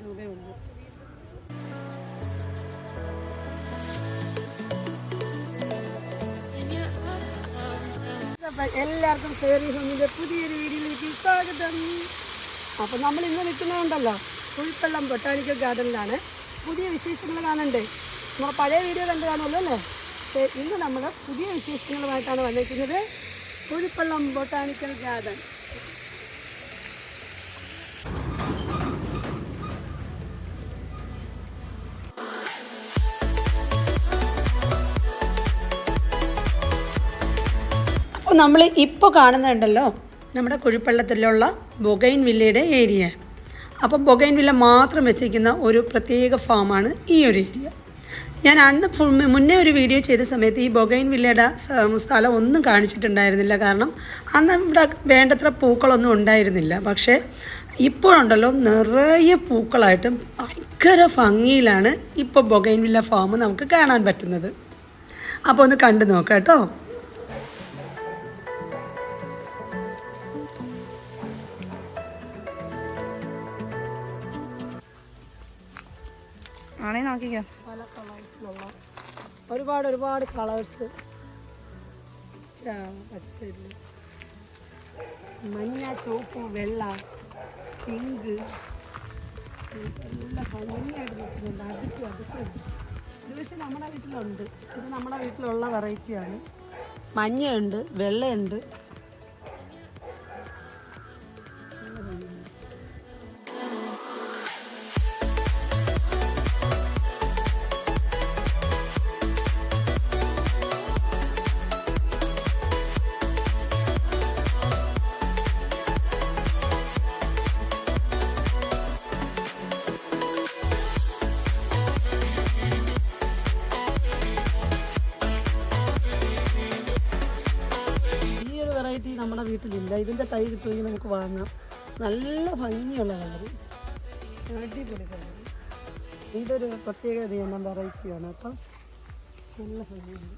രൂപയുള്ളൂ. എല്ലാവർക്കും ഫെയറി ഹോമിൻ്റെ പുതിയൊരു വീഡിയോയിലേക്ക് സ്വാഗതം. അപ്പം നമ്മൾ ഇന്ന് നിൽക്കുന്നുണ്ടല്ലോ കുഴിപ്പള്ളം ബൊട്ടാണിക്കൽ ഗാർഡനിലാണ്. പുതിയ വിശേഷങ്ങൾ കാണണ്ടേ? നമ്മൾ പഴയ വീഡിയോ കണ്ടു കാണുമല്ലോ അല്ലേ? പക്ഷേ ഇന്ന് നമ്മൾ പുതിയ വിശേഷങ്ങളുമായിട്ടാണ് വന്നിരിക്കുന്നത്. Kuzhippallam botanical garden. അപ്പോൾ നമ്മൾ ഇപ്പോൾ കാണുന്നുണ്ടല്ലോ നമ്മുടെ കുഴിപ്പള്ളത്തിലുള്ള ബൊഗൈൻ വില്ലയുടെ ഏരിയ. അപ്പം ബൊഗൈൻ വില്ല മാത്രം വെച്ചിരിക്കുന്ന ഒരു പ്രത്യേക ഫാമാണ് ഈ ഒരു ഏരിയ. ഞാൻ അന്ന് മുന്നേ ഒരു വീഡിയോ ചെയ്ത സമയത്ത് ഈ ബൊഗൈൻ വില്ലയുടെ സ്ഥലം ഒന്നും കാണിച്ചിട്ടുണ്ടായിരുന്നില്ല. കാരണം അന്ന് ഇവിടെ വേണ്ടത്ര പൂക്കളൊന്നും ഉണ്ടായിരുന്നില്ല. പക്ഷേ ഇപ്പോഴുണ്ടല്ലോ നിറയെ പൂക്കളായിട്ടും ഭയങ്കര ഭംഗിയിലാണ് ഇപ്പോൾ ബൊഗൈൻ വില്ല ഫാം നമുക്ക് കാണാൻ പറ്റുന്നത്. അപ്പോൾ ഒന്ന് കണ്ടു നോക്കാം കേട്ടോ. പല കളേഴ്സിലുള്ള ഒരുപാട് കളേഴ്സ്, പച്ചരി, മഞ്ഞ, ചുവപ്പ്, വെള്ള, പിങ്ക്, എല്ലാം ഭംഗിയായിട്ട് നിൽക്കുന്നുണ്ട്. അടുത്ത് ഇത് പക്ഷേ നമ്മുടെ വീട്ടിലുണ്ട്. ഇത് നമ്മുടെ വീട്ടിലുള്ള വെറൈറ്റിയാണ്. മഞ്ഞയുണ്ട്, വെള്ളയുണ്ട്. നമ്മുടെ വീട്ടിലില്ല. ഇതിൻ്റെ തൈ കിട്ടുമെങ്കിൽ നമുക്ക് വാങ്ങാം. നല്ല ഭംഗിയുള്ള കളർ, അടിപൊളി കളർ. ഇതൊരു പ്രത്യേക ഇനം വെറൈറ്റിയാണ്. അപ്പം നല്ല ഭംഗിയുണ്ട്.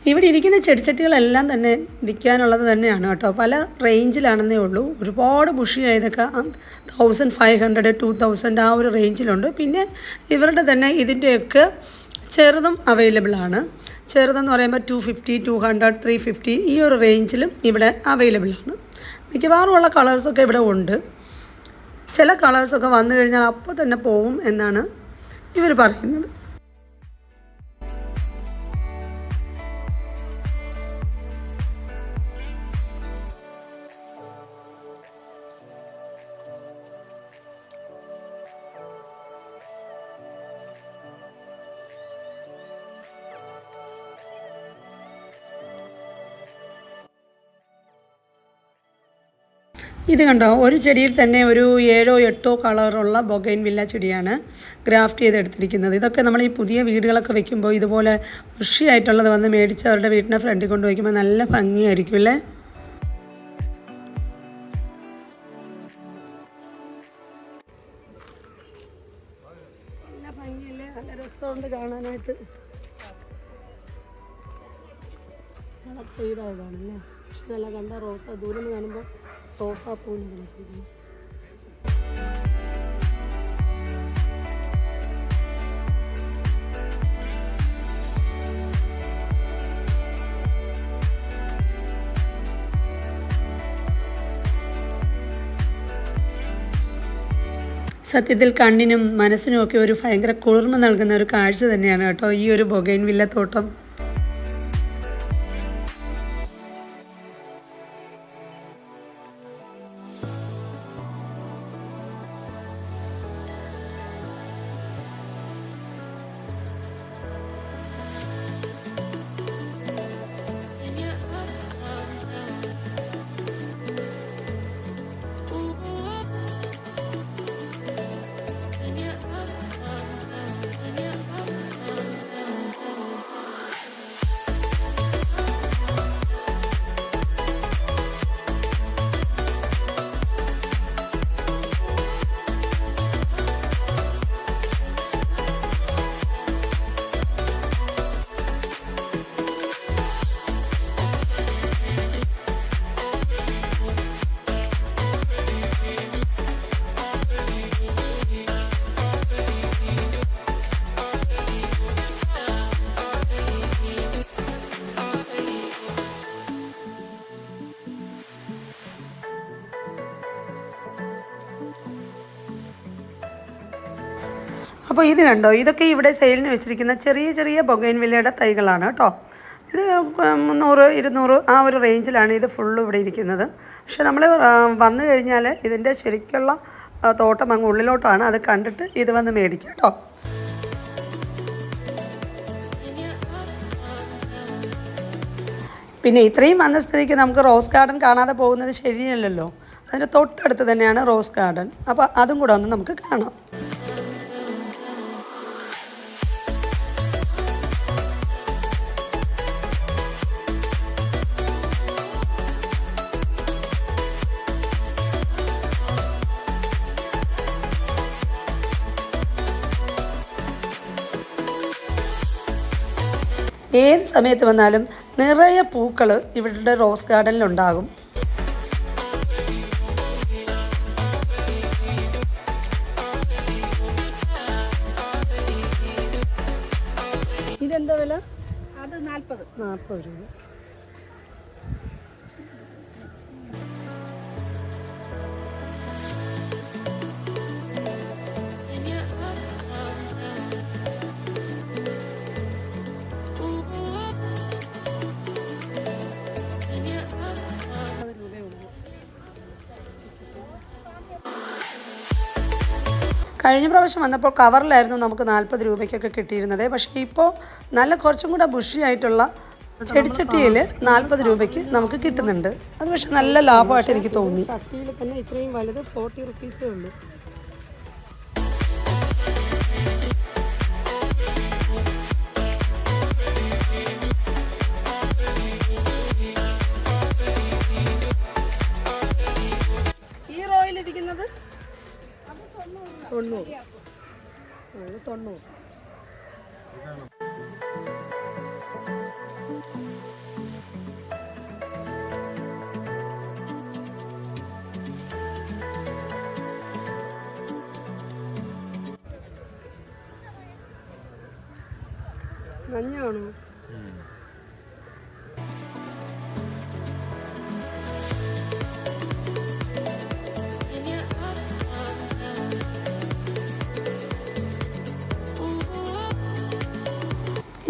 ഇവിടെ ഇരിക്കുന്ന ചെടിച്ചട്ടികളെല്ലാം തന്നെ വിൽക്കാനുള്ളത് തന്നെയാണ് കേട്ടോ. പല റേഞ്ചിലാണെന്നേ ഉള്ളൂ. ഒരുപാട് ബുഷിയായതൊക്കെ 1500, 2000 ആ ഒരു റേഞ്ചിലുണ്ട്. പിന്നെ ഇവരുടെ തന്നെ ഇതിൻ്റെയൊക്കെ ചെറുതും അവൈലബിളാണ്. ചെറുതെന്ന് പറയുമ്പോൾ 250, 200, 350 ഈ ഒരു റേഞ്ചിലും ഇവിടെ അവൈലബിളാണ്. മിക്കവാറും ഉള്ള കളേഴ്സൊക്കെ ഇവിടെ ഉണ്ട്. ചില കളേഴ്സൊക്കെ വന്നു കഴിഞ്ഞാൽ അപ്പോൾ തന്നെ പോവും എന്നാണ് ഇവർ പറയുന്നത്. ഇത് കണ്ടോ, ഒരു ചെടിയിൽ തന്നെ ഒരു 7 or 8 കളറുള്ള ബൊഗൈൻ വില്ല ചെടിയാണ് ഗ്രാഫ്റ്റ് ചെയ്തെടുത്തിരിക്കുന്നത്. ഇതൊക്കെ നമ്മൾ ഈ പുതിയ വീടുകളൊക്കെ വെക്കുമ്പോൾ ഇതുപോലെ ബുഷിയായിട്ടുള്ളത് വന്ന് മേടിച്ച് അവരുടെ വീടിൻ്റെ ഫ്രണ്ടിൽ കൊണ്ട് വയ്ക്കുമ്പോൾ നല്ല ഭംഗിയായിരിക്കും അല്ലേ? നല്ല ഭംഗിയല്ലേ? നല്ല രസമുണ്ട് കാണാനായിട്ട്. നല്ല പെയ്തായതാണല്ലേ? പക്ഷെ നല്ല കണ്ട റോസാ ദൂരം കാണുമ്പോൾ റോസാപ്പൂവിന് കളിക്കുന്നു. സത്യത്തിൽ കണ്ണിനും മനസ്സിനും ഒക്കെ ഒരു ഭയങ്കര കുളിർമ നൽകുന്ന ഒരു കാഴ്ച തന്നെയാണ് കേട്ടോ ഈ ഒരു ബൊഗൈൻ വില്ല തോട്ടം. അപ്പോൾ ഇത് കണ്ടോ, ഇതൊക്കെ ഇവിടെ സെയിലിന് വെച്ചിരിക്കുന്ന ചെറിയ ചെറിയ ബൊഗൈൻവില്ലയുടെ തൈകളാണ് കേട്ടോ. ഇത് 100-200 ആ ഒരു റേഞ്ചിലാണ് ഇത് ഫുള്ള് ഇവിടെ ഇരിക്കുന്നത്. പക്ഷെ നമ്മൾ വന്നു കഴിഞ്ഞാൽ ഇതിൻ്റെ ശരിക്കുള്ള തോട്ടം അങ്ങ് ഉള്ളിലോട്ടാണ്. അത് കണ്ടിട്ട് ഇത് വന്ന് മേടിക്കാം കേട്ടോ. പിന്നെ ഇത്രയും വന്ന സ്ഥിതിക്ക് നമുക്ക് റോസ് ഗാർഡൻ കാണാതെ പോകുന്നത് ശരിയല്ലല്ലോ. അതിൻ്റെ തൊട്ടടുത്ത് തന്നെയാണ് റോസ് ഗാർഡൻ. അപ്പോൾ അതും കൂടെ ഒന്ന് നമുക്ക് കാണാം. ഏത് സമയത്ത് വന്നാലും നിറയെ പൂക്കൾ ഇവരുടെ റോസ് ഗാർഡനിലുണ്ടാകും. ഇതെന്താ വില? അത് 40 രൂപ. കഴിഞ്ഞ പ്രാവശ്യം വന്നപ്പോൾ കവറിലായിരുന്നു നമുക്ക് 40 രൂപയ്ക്കൊക്കെ കിട്ടിയിരുന്നത്. പക്ഷേ ഇപ്പോൾ നല്ല കുറച്ചും കൂടെ ബുഷിയായിട്ടുള്ള ചെടിച്ചട്ടിയിൽ 40 രൂപയ്ക്ക് നമുക്ക് കിട്ടുന്നുണ്ട്. അത് പക്ഷേ നല്ല ലാഭമായിട്ട് എനിക്ക് തോന്നി. ചട്ടിയിൽ തന്നെ ഇത്രയും വലുത് 40 റുപ്പീസേ ഉള്ളൂ. ഈ റോയിലിരിക്കുന്നത് 90. മഞ്ഞാണോ?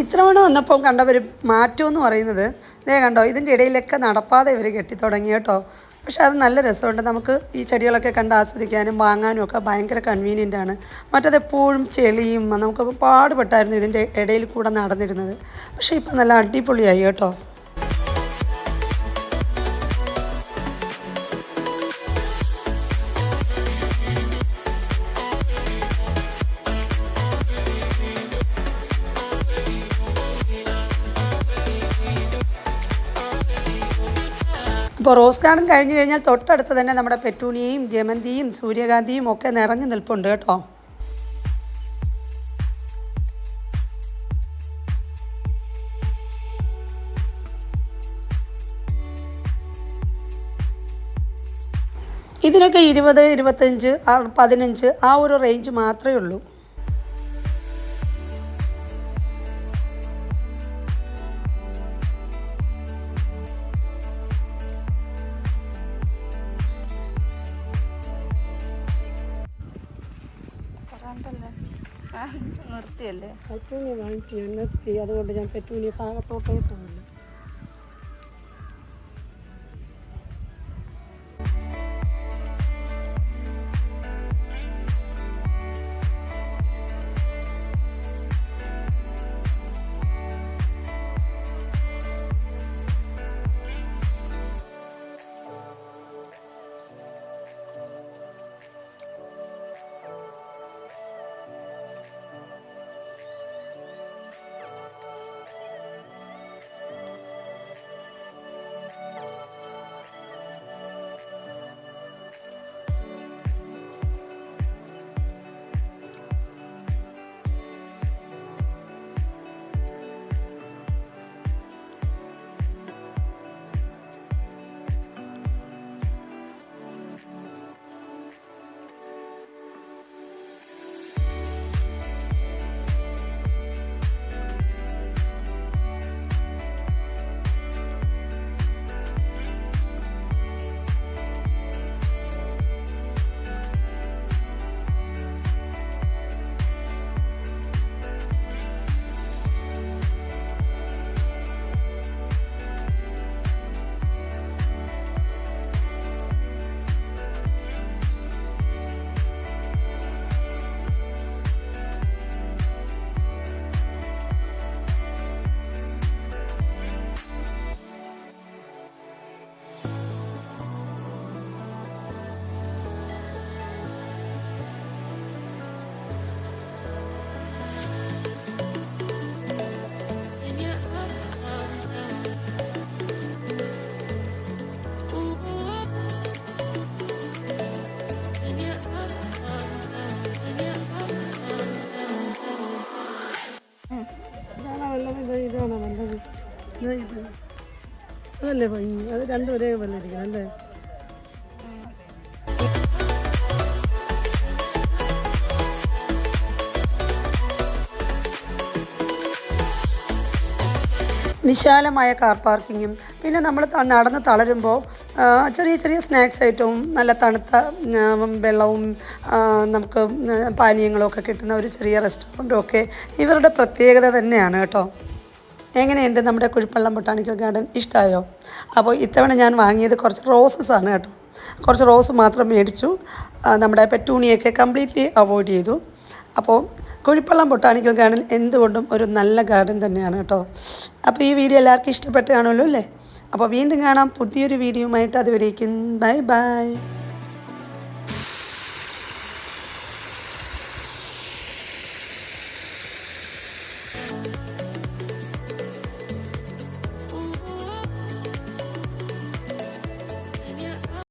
ഇത്തവണ വന്നപ്പോൾ കണ്ട ഒരു മാറ്റം എന്ന് പറയുന്നത് ഇതേ കണ്ടോ, ഇതിൻ്റെ ഇടയിലൊക്കെ നടപ്പാതെ ഇവർ കെട്ടിത്തുടങ്ങി കേട്ടോ. പക്ഷെ അത് നല്ല രസമുണ്ട്. നമുക്ക് ഈ ചെടികളൊക്കെ കണ്ട് ആസ്വദിക്കാനും വാങ്ങാനും ഒക്കെ ഭയങ്കര കൺവീനിയൻ്റ് ആണ്. മറ്റത് എപ്പോഴും ചെളിയും നമുക്ക് പാടുപെട്ടായിരുന്നു ഇതിൻ്റെ ഇടയിൽ കൂടെ നടന്നിരുന്നത്. പക്ഷേ ഇപ്പം നല്ല അടിപൊളിയായി കേട്ടോ. ഇപ്പോൾ റോസ് ഗാർഡൻ കഴിഞ്ഞ് കഴിഞ്ഞാൽ തൊട്ടടുത്ത് തന്നെ നമ്മുടെ പെറ്റൂണിയയും ജമന്തിയും സൂര്യകാന്തിയും ഒക്കെ നിറഞ്ഞു നിൽപ്പുണ്ട് കേട്ടോ. ഇതിനൊക്കെ 20, 25, 15 ആ ഒരു റേഞ്ച് മാത്രമേ ഉള്ളൂ. നിർത്തിയല്ലേ? പെറ്റൂണിയ വാങ്ങിച്ചു, ഞാൻ നിർത്തി. അതുകൊണ്ട് ഞാൻ പെറ്റൂണിയ ഭാഗത്തോട്ടേ പോകില്ല. അതല്ലേ ഭംഗി, അത് രണ്ടും ഒരേ പോലെ ഇരിക്കണം അല്ലേ. വിശാലമായ കാർ പാർക്കിങ്ങും പിന്നെ നമ്മൾ നടന്ന് തളരുമ്പോൾ ചെറിയ ചെറിയ സ്നാക്സ് ഐറ്റവും നല്ല തണുത്ത വെള്ളവും നമുക്ക് പാനീയങ്ങളൊക്കെ കിട്ടുന്ന ഒരു ചെറിയ റെസ്റ്റോറൻറ്റും ഒക്കെ ഇവരുടെ പ്രത്യേകത തന്നെയാണ് കേട്ടോ. എങ്ങനെയുണ്ട് നമ്മുടെ കുഴിപ്പള്ളം ബൊട്ടാണിക്കൽ ഗാർഡൻ? ഇഷ്ടമായോ? അപ്പോൾ ഇത്തവണ ഞാൻ വാങ്ങിയത് കുറച്ച് റോസസ് ആണ് കേട്ടോ. കുറച്ച് റോസ് മാത്രം മേടിച്ചു. നമ്മുടെ പെറ്റൂണിയൊക്കെ കംപ്ലീറ്റ്ലി അവോയ്ഡ് ചെയ്തു. അപ്പോൾ കുഴിപ്പള്ളം ബൊട്ടാണിക്കൽ ഗാർഡൻ എന്തുകൊണ്ടും ഒരു നല്ല ഗാർഡൻ തന്നെയാണ് കേട്ടോ. അപ്പോൾ ഈ വീഡിയോ എല്ലാവർക്കും ഇഷ്ടപ്പെട്ട് കാണുമല്ലോ അല്ലേ. അപ്പോൾ വീണ്ടും കാണാം പുതിയൊരു വീഡിയോയുമായിട്ട്. അതുവരേക്കും ബൈ ബൈ.